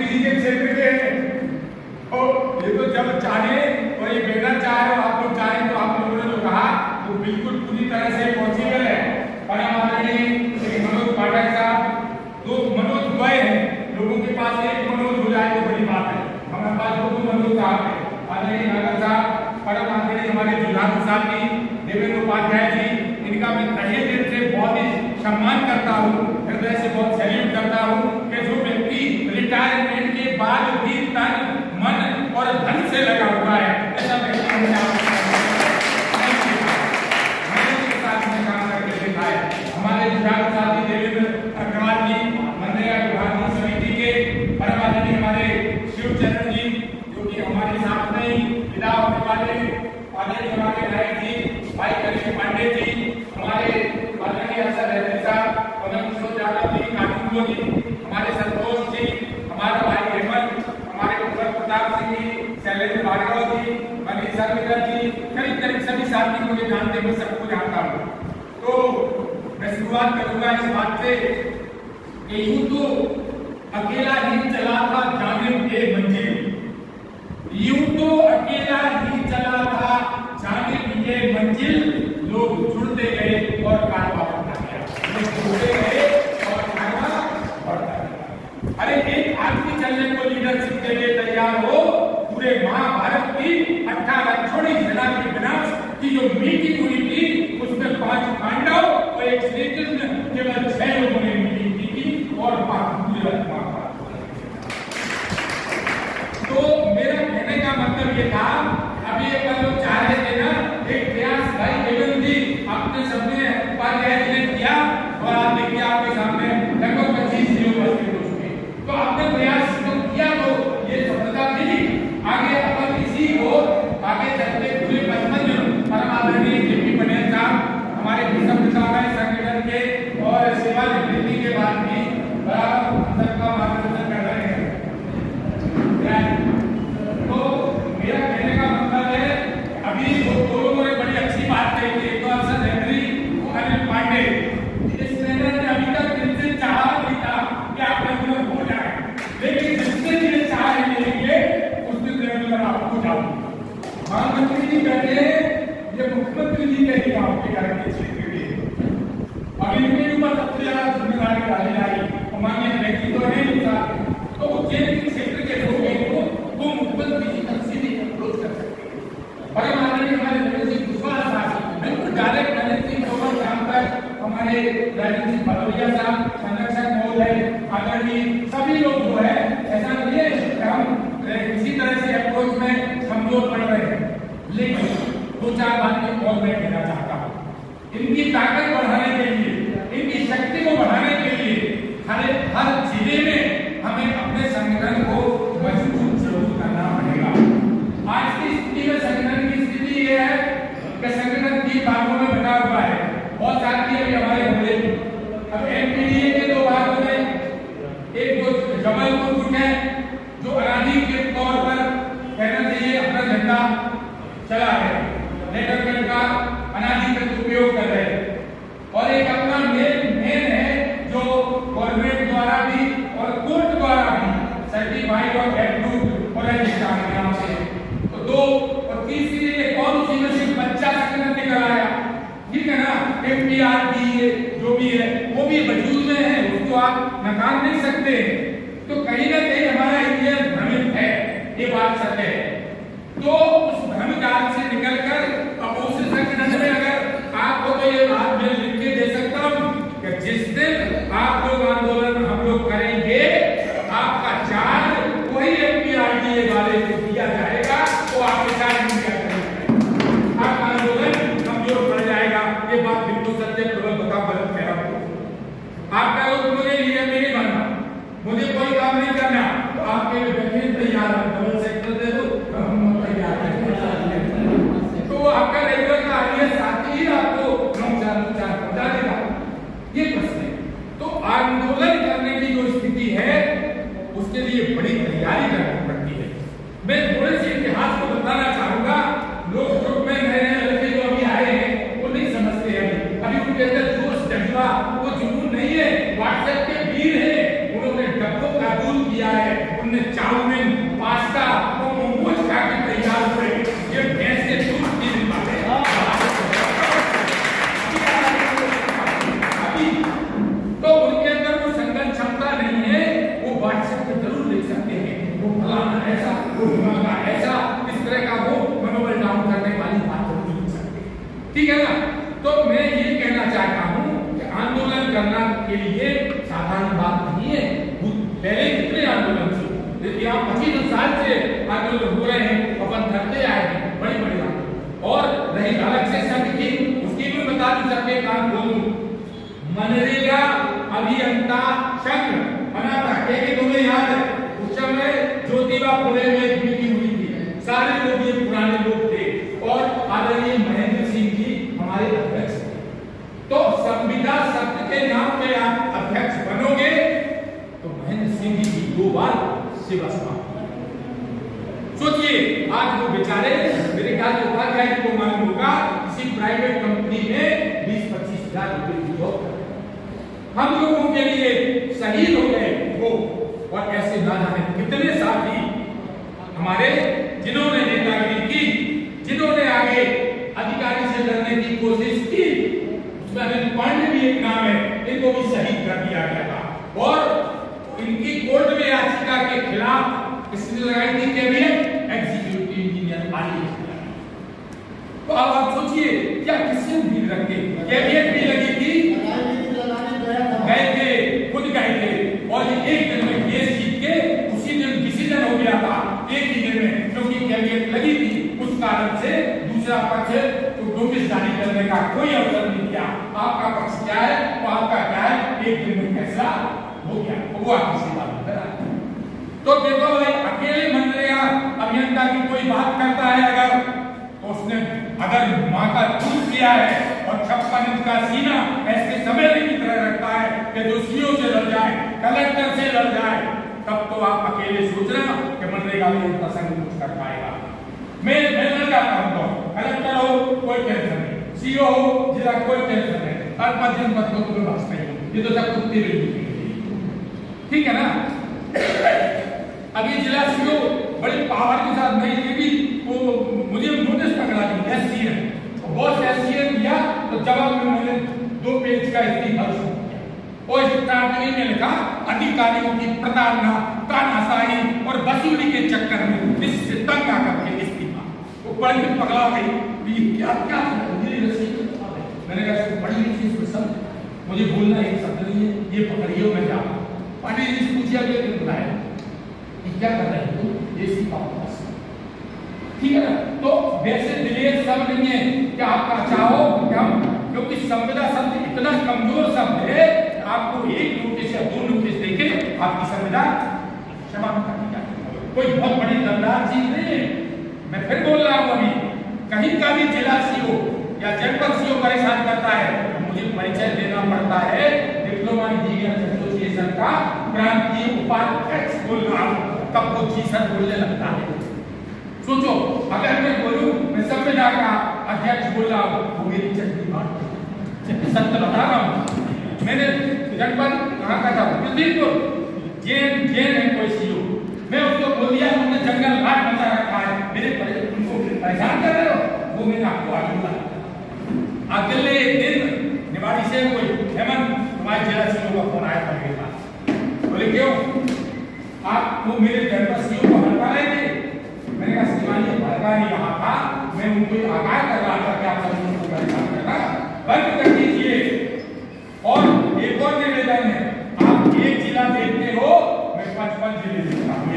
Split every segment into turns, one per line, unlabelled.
जी के क्षेत्र के हैं। और ये तो जब चाहे और ये बेटा चाहे और आप लोग चाहें तो आप लोगों ने जो कहा वो बिल्कुल पूरी तरह से पॉसिबल है। और हमारे मनोज पाठक साहब, दो मनोज द्वय हैं, लोगों के पास एक मनोज हो जाए तो बड़ी बात है। हमारे पास दो मनोज साहब है, आदरणीय नागर साहब, परम आदरणीय हमारे जुलान साहब जी, देवेंद्र उपाध्याय जी, इनका मैं तहे दिल से बहुत ही सम्मान करता हूँ, हृदय से बहुत सैल्यूट करता हूँ कि जो व्यक्ति रिटायरमेंट के बाद भी तन मन और धन से लगा हुआ है, ऐसा व्यक्ति हमने साथ में काम करके देखा है। हमारे जुलान साथी देवेंद्र अग्रवाल जी, मनरेगा विभाग समिति के, परम आदरणीय हमारे शिवचरण जी जो कि हमारे साथ में विदा होने वाले, आदरणीय हमारे नायक जी भाई करिश्मा पांडे जी, हमारे आदरणीय अफसर रहते साहब, पवन किशोर यादव जी, कानून जी, हमारे संतोष जी, हमारा भाई हेमंत, हमारे कुंवर प्रताप सिंह जी, शैलेंद्र भार्गव जी, मनीषा मित्तल जी, करीब करीब सभी साथी मुझे जानते, मैं सबको जानता हूँ। तो मैं शुरुआत करूंगा इस बात से कि यूं तो अकेला ही चला था जानिब ये मंजिल, यूं तो अकेला ही चला था जानिब ये मंजिल, लोग जुड़ते गए और कारोबार बढ़ता गया, लोग जुड़ते गए और कारोबार बढ़ता गया। अरे एक आदमी चलने को लीडरशिप के लिए तैयार हो, पूरे महाभारत की 18 छोड़ी सेना के विनाश की जो मीटिंग हुई थी उसमें 5 पांडव और एक श्री कृष्ण, केवल 6 लोगों ने मीटिंग की थी और पूरे महाभारत। तो मेरा कहने का मतलब ये था, अभी एक बार लोग चाह रहे थे ना, एक प्रयास भाई देवेंद्र जी आपने सबने उपाध्याय जी ने किया और आप देखिए आपके सामने लगभग 25 जिलों में हो चुके, तो आपने प्रयास तो किया तो ये सफलता मिली। आगे अपन इसी को आगे चलते पूरे 55 परम आदरणीय जेपी पटेल साहब हमारे विश्व साहब है संगठन के और सेवा निवृत्ति के बाद भी बड़ा सबका मार्गदर्शन कर रहे हैं। तो मेरा कहने का मतलब है, अभी दो लोगों ने बड़ी अच्छी बात कही थी, तो अफसर हेनरी और अनिल पांडे, इस ट्रेनर ने अभी तक दिल से चाहा नहीं था कि आप रेगुलर हो जाए, लेकिन जिससे भी चाह लेंगे उस दिन रेगुलर आप हो जाओ। प्रधानमंत्री जी कहते हैं ये मुख्यमंत्री जी के ही काम के कारण के क्षेत्र के, अभी इनके ऊपर सबसे ज्यादा जिम्मेदारी डाली जाएगी, माननीय व्यक्ति तो है नहीं साहब, तो उज्जैन के क्षेत्र के लोग हैं वो मुख्यमंत्री जी तक सीधे अप्रोच कर सकते हैं। परम आदरणीय हमारे नरेंद्र सिंह कुशवाहा साहब, बिल्कुल डायरेक्ट नरेंद्र सिंह तोमर शाम तक, हमारे राजेंद्र सिंह भदौरिया साहब, संरक्षक महोदय, आदरणीय सभी लोग जो है, ऐसा नहीं है कि हम किसी तरह से अप्रोच में कमजोर पड़ रहे हैं, लेकिन 2-4 बातें और मैं कहना चाहता हूँ। इनकी ताकत बढ़ाने के लिए, इनकी शक्ति को बढ़ाने के लिए हर जिले में हमें अपने संगठन को मजबूत जरूर करना पड़ेगा। आज की स्थिति में संगठन की स्थिति ये है कि संगठन 3 भागों में बटा हुआ है, बहुत साथी अभी हमारे बोले, अब एमपीडीए के 2 भागों में, एक तो जबलपुर गुट है जो अराधी के तौर पर कहना चाहिए अपना झंडा चला है, नेटवर्क का अनाधिकृत उपयोग कर रहे हैं, और एक अपना मेन है जो गवर्नमेंट द्वारा भी और कोर्ट द्वारा भी सर्टिफाइड और अप्रूव्ड और रजिस्टर्ड नाम से, तो 2 और तीसरी एक और उसी में सिर्फ बच्चा संगठन निकल आया, ठीक है ना, एमपीआरडीए जो भी है वो भी वजूद में है, उसको आप नकार नहीं सकते। तो कहीं ना कहीं हमारा इंडिया भ्रमित है, ये बात सत्य है। तो उस भ्रम जाल से निकलकर अब उस संगठन में अगर आपको तो ये बात मैं लिख के दे सकता हूँ कि जिस दिन आप लोग आंदोलन हम लोग करेंगे, आपका चार्ज वही एमपीआरडीए वाले को दिया जाएगा, वो आपके साथ नहीं क्या करेंगे, आपका आंदोलन कमजोर पड़ जाएगा। ये बात बिल्कुल सत्य पूर्वक बता गलत कह रहा हूँ। आपका लोग मुझे लीडर नहीं बनना, मुझे कोई काम नहीं करना, तो आपके लिए तैयार है, डबल सेक्टर दे दो, हम तैयार हैं। तो आपका रेगुलर का आइए साथी ही आपको 9-4 पहुंचा देगा, ये प्रश्न है। तो आंदोलन करने की जो स्थिति है उसके लिए बड़ी तैयारी करनी पड़ती है। मैं थोड़े से इतिहास को बताना चाहूंगा, लोग ग्रुप में नए लड़के जो अभी आए हैं वो नहीं समझते हैं, अभी उनके अंदर जोश जज्बा वो जुनून नहीं है, व्हाट्सएप के वीर है, उन्होंने डब्बों का दूर किया है, उनने चाउमीन, पास्ता और मोमोज खा के तैयार हुए। ये भैंस के दूध पी नहीं पाते। अभी तो उनके अंदर वो संघर्ष क्षमता नहीं है, वो व्हाट्सएप पे जरूर लिख सकते हैं वो फलाना ऐसा, वो फलाना ऐसा, इस तरह का वो मनोबल डाउन करने वाली बात जरूर लिख सकते हैं। ठीक है ना? तो मैं ये कहना चाहता हूँ कि आंदोलन करना के लिए साधारण बात नहीं है। पहले कितने आंदोलन थे, यहाँ 25 साल से आंदोलन हो रहे हैं, अपन करते आए हैं बड़ी बड़ी आंदोलन। और रही अलग से संघ की, उसकी भी बता दूं, सबके काम बोलूं, मनरेगा अभियंता संघ बना था। क्या तुम्हें याद है उस समय ज्योतिबा फुले में एक मीटिंग हुई थी, सारे लोग ये पुराने लोग थे और आदरणीय महेंद्र सिंह जी हमारे अध्यक्ष थे। तो संविदा शब्द के नाम पे आप अध्यक्ष बनोगे तो महेंद्र सिंह जी की 2 बार सेवा समाप्त। सोचिए आज वो बेचारे, मेरे ख्याल से उपाध्याय को मालूम होगा, किसी प्राइवेट कंपनी में 20-25 हजार रुपए की जॉब कर, हम लोगों के लिए शहीद हो गए वो। और ऐसे ना जाने कितने साथी हमारे जिन्होंने नेतागिरी की, जिन्होंने आगे अधिकारी से लड़ने की कोशिश की, उसमें अनिल पांडे भी एक नाम है, इनको भी शहीद कर दिया गया था। और इनकी कोर्ट में याचिका के खिलाफ किसने लगाई थी? Cabinet executive engineer IAS. तो अब आप सोचिए क्या किससे उम्मीद रखते? कैबिनेट भी लगी थी, गए थे, खुद गए थे, और ये एक दिन में केस जीत के उसी दिन डिसीजन हो गया था, एक ही दिन में, क्योंकि कैबिनेट लगी थी। उस कारण से दूसरा पक्ष तो नोटिस जारी करने का कोई अवसर नहीं दिया। आपका पक्ष क्या है, तो आपका क्या है, एक दिन में फैसला हो गया, वो आपकी सेवा में करा। तो देखो भाई, अकेले मनरेगा अभियंता की कोई बात करता है अगर, तो उसने अगर माँ का दूध किया है और 56 इंच का सीना ऐसे समेले की तरह रखता है कि जो सीओ से लड़ जाए, कलेक्टर से लड़ जाए, तब तो आप अकेले सोच रहे हो कि मनरेगा में इतना संघ कुछ कर पाएगा। मैं लड़ जाता हूँ, तो कलेक्टर हो कोई टेंशन नहीं, सीओ हो जिला कोई टेंशन नहीं, हर 5 दिन बाद तो बस नहीं, ये तो सब कुत्ते भी, ठीक है ना? अभी जिला सीओ बड़ी पावर के साथ नहीं, ये भी वो मुझे नोटिस पकड़ा दी एससीएम, बॉस एससीएम दिया तो जवाब में मैंने 2 पेज का इस्तीफा दिया और इस टाइटल में लिखा अधिकारियों की प्रताड़ना, तानाशाही और वसूली के चक्कर में इससे तंग आकर के इस्तीफा। वो पढ़ के पकड़ा गई, क्या क्या मेरी रसीद, मैंने कहा इसको पढ़ी नहीं थी, इसको सब मुझे बोलना एक शब्द नहीं है, ये पकड़ियो मैं जा। पांडे जी से पूछा गया कि बुलाया क्या कर रहे हो, ये सीखा पास, ठीक है ना? तो वैसे दिलेर शब्द नहीं है कि आपका चाहो हम, क्योंकि संविदा शब्द इतना कमजोर शब्द है, आपको 1 नोटिस या 2 नोटिस देके आपकी संविदा समाप्त कर दी जाती, कोई बहुत बड़ी दमदार चीज नहीं है। मैं फिर बोल रहा हूँ, अभी कहीं का भी जिला सीओ या जनपद सीओ परेशान करता है तो मुझे परिचय देना पड़ता है डिप्लोमा इंजीनियर एसोसिएशन का प्रांतीय उपाध्यक्ष बोल रहा हूँ, तब वो जी सर बोलने लगता है। सोचो अगर मैं बोलूं मैं संविदा का अध्यक्ष बोल रहा हूँ, वो मेरी चटनी बात सत्य बता रहा हूँ। मैंने जनपद कहाँ का था, दिल्लीपुर, जेन है कोई सीओ, मैं उसको बोल दिया तुमने जंगल घाट मचा रखा है, मेरे उनको परेशान कर रहे हो, वो मैंने आपको आगे बोला। अगले दिन निवाड़ी से कोई हेमंत तुम्हारे जिला सीओ का फोन आया था मेरे पास, बोले क्यों आप वो मेरे जनपद सीओ को हटा रहे थे? मैंने कहा श्रीमान जी भड़का नहीं रहा था, मैं उनको आगाह कर रहा था कि आप सभी को परेशान करना बंद कर दीजिए। और एक और निवेदन है, आप 1 जिला देखते हो, मैं 55 जिले देखता हूँ।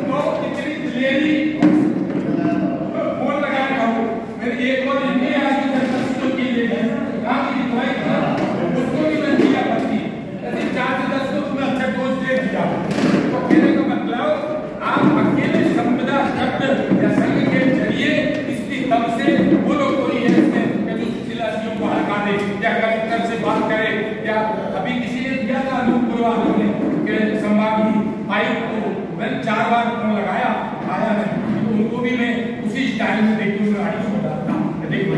तो इतनी दिलेरी फोन लगा रहा हूँ, मैंने एक और हिंदी आज की कहा कि उसको भी मैं दिया पत्नी 4 से 10 को तुम्हें अच्छा डोज दे दिया। तो कहने का मतलब आप अकेले संविदा शब्द या संघ के जरिए इसकी तब से वो लोग कोई है इसमें जो जिलासियों को हटा दे या कलेक्टर से बात करे, या अभी किसी ने दिया था अनूपपुर ने कि संभागीय आयुक्त को मैंने 4 बार फोन लगाया, आया नहीं, तो उनको भी मैं उसी स्टाइल में देखूँ देखो।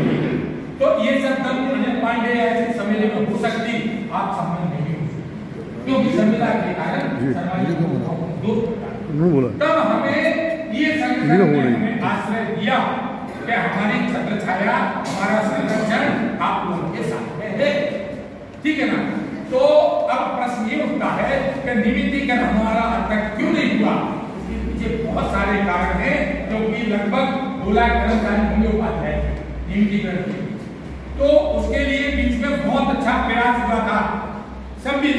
तो ये सब तब अनिल पांडे ऐसे सम्मेलन में हो सकती, आप सम्मेलन नहीं हो सकते। क्योंकि संविधान के कारण तब हमें ये संगठन ने हमें आश्रय दिया कि हमारी छत्र छाया, हमारा संरक्षण आप लोगों के साथ में है, ठीक है ना। तो अब प्रश्न ये उठता है कि नियमितीकरण हमारा अब तक क्यों नहीं हुआ। इसके पीछे बहुत सारे कारण हैं, क्योंकि लगभग 2 लाख कर्मचारी होंगे उपाध्याय नियमितीकरण के, तो उसके लिए बीच में बहुत अच्छा प्रयास हुआ था सभी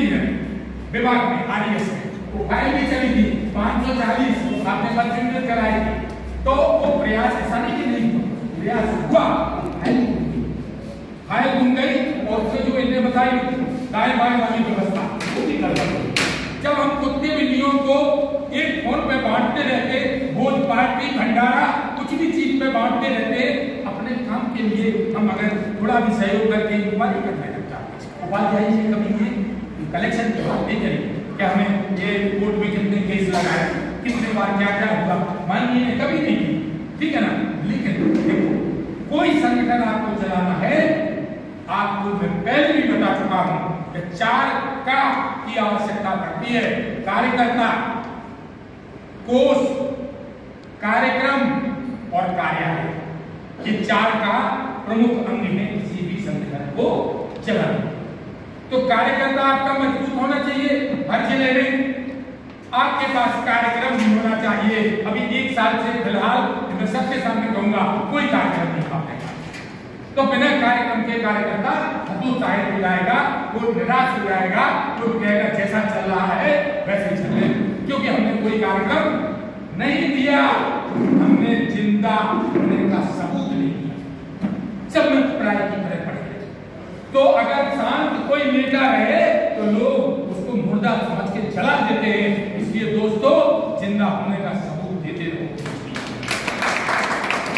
विभाग में, आरएस में वो फाइल भी चली थी 540 आपने मंजूर कराई थी। तो वो प्रयास ऐसा नहीं कि नहीं प्रयास हुआ, फाइल गुम गई और उसमें जो इन्हें बताई दाएं बाएं वाली व्यवस्था वो भी कर सकते। जब हम कुत्ते बिल्लियों को एक फोन पे बांटते रहते, भोज पार्टी भंडारा कुछ भी चीज पे बांटते रहते, अपने काम के लिए हम अगर थोड़ा भी सहयोग करके इंक्वायरी करने लगता, उपाध्याय जी कभी ये कलेक्शन की बात नहीं करेंगे क्या हमें ये कोर्ट में कितने केस लगाए, कितने बार क्या क्या हुआ, मानिए कभी नहीं की, ठीक है ना। लेकिन देखो कोई संगठन आपको चलाना है, आपको मैं पहले भी बता चुका हूं कि 4 का की आवश्यकता पड़ती है, कार्यकर्ता, कोष, कार्यक्रम और कार्यालय। ये 4 का प्रमुख अंग है किसी भी संगठन को चलाना। तो कार्यकर्ता आपका मजबूत होना चाहिए, हर जिले में आपके पास कार्यक्रम भी होना चाहिए। अभी 1 साल से फिलहाल मैं सबके सामने कहूंगा कोई कार्यक्रम नहीं पाएगा, तो बिना कार्यक्रम के कार्यकर्ता हतोत्साहित हो जाएगा, कोई निराश हो जाएगा, तो कहेगा जैसा चल रहा है वैसे चले, क्योंकि हमने कोई कार्यक्रम नहीं दिया, हमने जिंदा होने का सबूत नहीं दिया, सब में प्राय की तरह पड़ गए। तो अगर शांत कोई नेता रहे तो लोग उसको मुर्दा समझ के जला देते हैं, इसलिए दोस्तों जिंदा होने का सबूत देते रहो।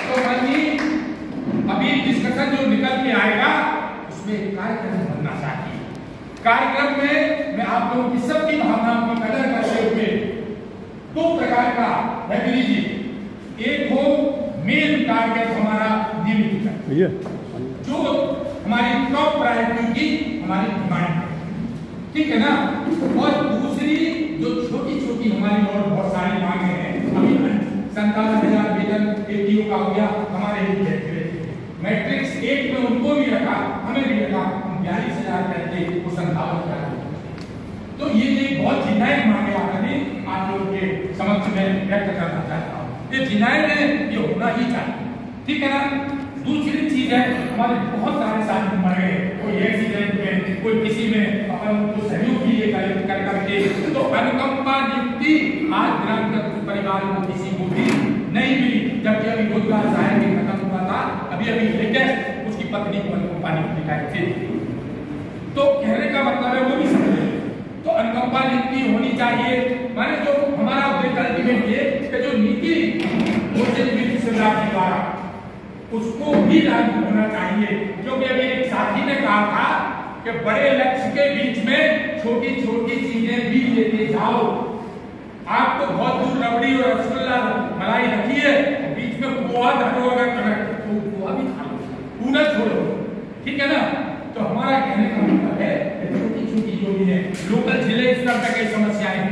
तो मानिए अभी डिस्कशन जो निकल के आएगा उसमें कार्यक्रम बनना चाहिए। कार्यक्रम में मैं आप लोगों की सबकी भावनाओं की कदर करते हुए 2 प्रकार का है जी, एक हो मेन टारगेट हमारा नियमितीकरण, जो हमारी टॉप प्रायोरिटी की हमारी डिमांड है, ठीक है ना। और दूसरी जो छोटी छोटी हमारी और बहुत सारी मांगे हैं, अभी 57,000 वेतन एटीओ का हो गया, हमारे ही मैट्रिक्स 1 में उनको भी रखा, हमें भी रखा, 42,000 करके वो 57,000। तो ये बहुत जिनायत मांगे आपने आप लोगों के समक्ष में व्यक्त करना चाहता हूँ, ये जिनायत है, ये होना ही चाहिए, ठीक है ना। दूसरी चीज है हमारे बहुत सारे साथी मर गए, कोई एक्सीडेंट में, कोई किसी में अपन उनको सहयोग भी कर करके, तो अनुकंपा नियुक्ति आज ग्राम परिवार को किसी को भी नहीं मिली, जबकि अभी रोजगार सहायक खत्म हुआ था, अभी लेटेस्ट उसकी पत्नी को अनुकंपा नियुक्ति का थे। तो कहने का मतलब है वो भी समझे, तो अनुकंपा नियुक्ति होनी चाहिए। माने जो हमारा अल्टीमेट ये कि जो नीति द्वारा उसको भी लागू होना चाहिए, क्योंकि अभी एक साथी ने कहा था कि बड़े लक्ष्य के बीच में छोटी छोटी चीजें भी लेते जाओ। आपको बहुत दूर रबड़ी और रसगुल्ला मलाई रखी है, बीच में पोहा धरो, अगर तो पोहा भी खा लो, पूरा छोड़ो, ठीक है ना। तो हमारा कहने का मतलब है छोटी छोटी जो भी है लोकल जिले स्तर तक की समस्याएं,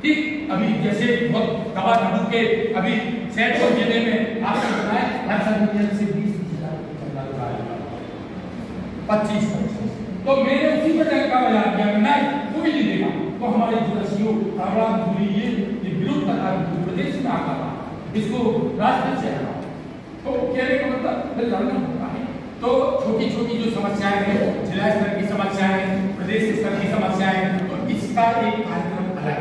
ठीक। अभी जैसे बहुत दवा दारू के अभी सैकड़ों जिले में आपको बताया हर सर्विलेंस से 20-25, तो मैंने उसी पर टैंक का बजा दिया, नहीं वो भी नहीं देगा, तो हमारे जो रसियों ये विरोध प्रदेश में आता था, इसको राष्ट्र से हटा, तो कहने का मतलब लड़ना होता है। तो छोटी छोटी जो समस्याएं हैं, जिला स्तर की समस्याएं, प्रदेश स्तर की समस्याएं, तो इसका एक कार्यक्रम अलग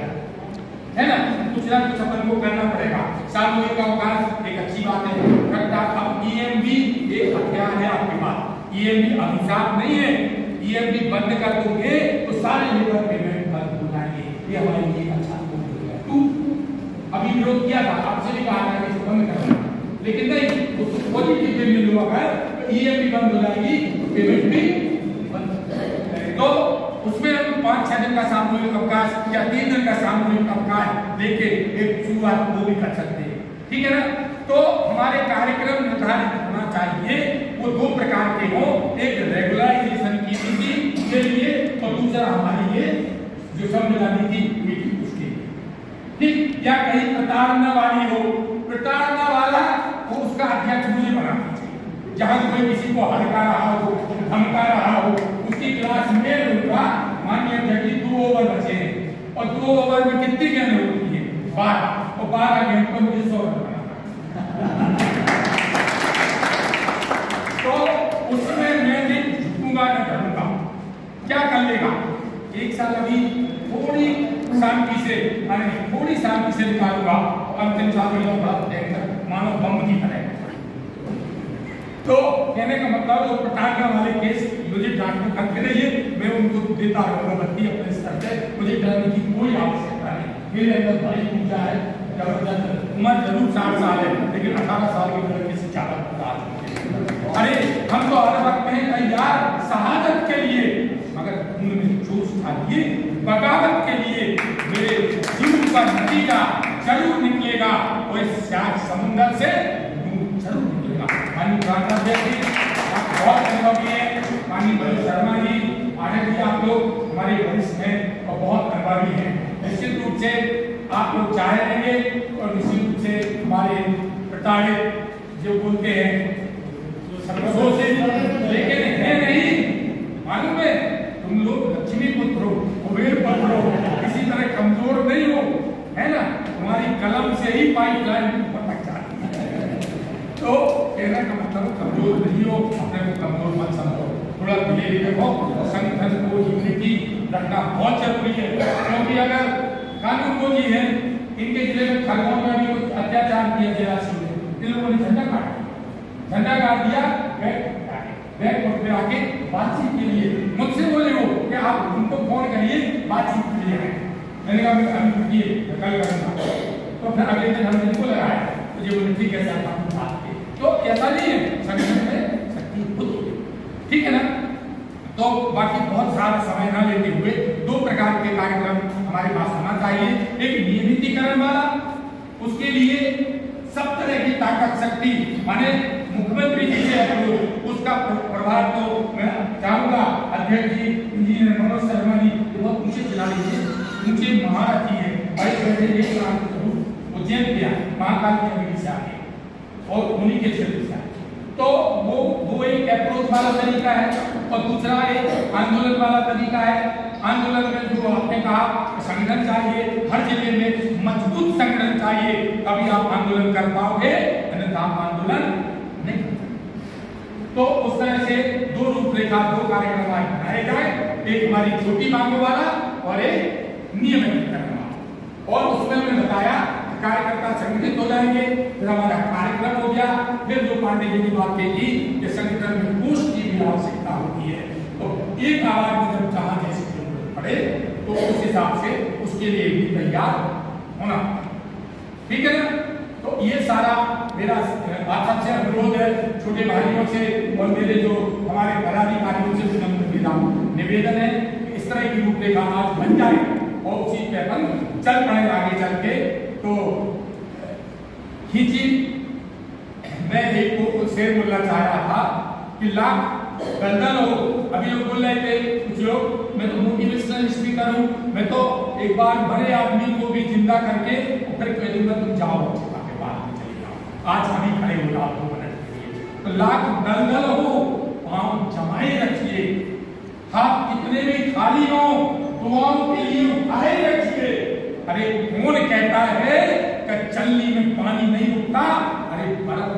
है ना, कुछ ना कुछ अपन को करना पड़ेगा। सामूहिक अवकाश एक अच्छी बात है, अब ईएमबी एक हथियार है आपके पास, ईएमबी अभिशाप नहीं है, ईएमबी बंद कर दोगे तो सारे लेबर पेमेंट बंद हो जाएंगे, ये हमारे लिए अच्छा हो गया। तू अभी विरोध किया था, आपसे भी कहा था कि इसको बंद करना, लेकिन नहीं, उसको पॉजिटिव वे में लो, अगर ईएमबी बंद हो जाएगी पेमेंट भी बंद। तो उसमें हम 5-6 दिन का सामूहिक अवकाश या 3 दिन का सामूहिक अवकाश लेके एक शुरुआत वो भी कर सकते हैं, ठीक है ना। तो हमारे कार्यक्रम निर्धारित होना चाहिए, वो 2 प्रकार के हो, एक रेगुलराइजेशन की नीति के लिए और दूसरा हमारे लिए जो संविधानी की हुई थी उसके, ठीक, या कहीं प्रताड़ना वाली हो, प्रताड़ना वाला वो उसका अध्यक्ष मुझे बना दीजिए। जहां कोई किसी को हड़का रहा हो, धमका रहा हो, उसकी क्लास में लूंगा, मानिए अध्यक्ष 2 ओवर बचे हैं और 2 ओवर में कितनी गेंद होती है? 12, और 12 गेंद पर मुझे 100 रन बनाना। तो उसमें मैं नहीं झुकूंगा न डरूंगा। क्या कर लेगा? एक साल अभी थोड़ी शांति से, थोड़ी शांति से निकालूंगा, अंतिम साल में मानो बम की तरह। तो कहने का मतलब वो प्रताड़ना वाले केस मुझे डांटने करते रहिए, मैं उनको देता रहूंगा बत्ती अपने स्तर पे, मुझे डरने की कोई आवश्यकता नहीं। मेरे अंदर बड़ी ऊर्जा है, जबरदस्त। उम्र जरूर 60 साल है, लेकिन 18 साल की उम्र किसी चालक अरे हम तो हर वक्त में तैयार शहादत के लिए, मगर उनमें जोश था ये बगावत के लिए। मेरे जीवन का नतीजा जरूर निकलेगा और इस समुद्र से जरूर निकलेगा। माननीय प्रधानमंत्री जी आप बहुत अनुभवी हैं, माननीय मनोज शर्मा जी, पाठक जी, आप लोग हमारे वरिष्ठ हैं और बहुत अनुभवी हैं। निश्चित रूप से आप लोग चाहे रहेंगे और निश्चित रूप से हमारे प्रताड़ित जो बोलते हैं लेकिन है नहीं, मालूम है तुम लोग लक्ष्मी पुत्र हो, कुबेर पुत्र हो, किसी तरह कमजोर नहीं हो, है ना? तुम्हारी कलम से ही पाइपलाइन पटक जाती है। तो कहने का मतलब कमजोर नहीं हो, अपने को कमजोर मत समझो, थोड़ा धीरे धीरे देखो। संगठन को यूनिटी रखना बहुत जरूरी है, क्योंकि अगर कानून गोजी है, इनके जिले में खरगोन में भी कुछ अत्याचार किया गया, इन लोगों ने झंडा काटा, झंडा काट दिया, बैक में आके बातचीत के लिए मुझसे बोले हो कि आप उनको फोन करिए, बातचीत के लिए है। मैंने कहा मैं अभी कल करूंगा, तो फिर अगले दिन हमने इनको लगाया, तो ये बोले ठीक है सर आप बात के। तो ऐसा नहीं है, संगठन में शक्ति खुद होगी, ठीक है ना? तो बाकी बहुत सारा समय न लेते हुए 2 प्रकार के कार्यक्रम हमारे पास होना चाहिए। एक नियमितीकरण वाला, उसके लिए सब तरह की ताकत शक्ति, माने मुख्यमंत्री जी से उसका प्रभाव तो मैं चाहूंगा अध्यक्ष जी इंजीनियर मनोज शर्मा जी बहुत ऊंचे चला लीजिए, ऊंचे महारथी है, उज्जैन किया, महाकाल की अभी से आगे और उन्हीं के क्षेत्र से, तो वो एक अप्रोच वाला तरीका है। और दूसरा एक आंदोलन वाला तरीका है। आंदोलन में जो आपने कहा संगठन चाहिए, हर जिले में मजबूत संगठन चाहिए, तभी आप आंदोलन कर पाओगे, अन्यथा आप आंदोलन नहीं कर सकते। तो उस तरह से 2 रूपरेखा, 2 कार्यक्रम आज बनाए जाए, एक हमारी छोटी मांगों वाला और एक नियमितीकरण वाला। और उसमें मैंने बताया कार्यकर्ता संगठित हो जाएंगे, फिर हमारा कार्यक्रम हो गया, फिर जो पांडे जी की बात कही कि संगठन में कोष की भी आवश्यकता होती है, तो एक आवाज में जब जहां जैसी जरूरत पड़े तो उस हिसाब से उसके लिए भी तैयार होना, ठीक है ना? तो ये सारा मेरा आप सबसे अनुरोध है, छोटे भाइयों से और मेरे जो हमारे पदाधिकारियों से निवेदन है, इस तरह की रूपरेखा आज बन जाए और उसी पे अपन चल पड़े आगे चल के। तो खींची मैं एक को शेर बोलना चाह रहा था कि लाख दलदल हो, अभी लोग बोल रहे थे कुछ लोग, मैं तो मोटिवेशनल स्पीकर हूँ, मैं तो एक बार मरे आदमी को भी जिंदा करके फिर कह दूंगा तुम जाओ के बाद में चले जाओ, आज हम ही खड़े हो जाओ 2 मिनट के लिए। तो लाख दलदल हो, पाँव जमाए रखिए, हाथ कितने भी खाली हो, दुआओं के लिए उठाए रखिए। अरे कौन कहता है कि चलनी में पानी नहीं उठता? अरे बर्फ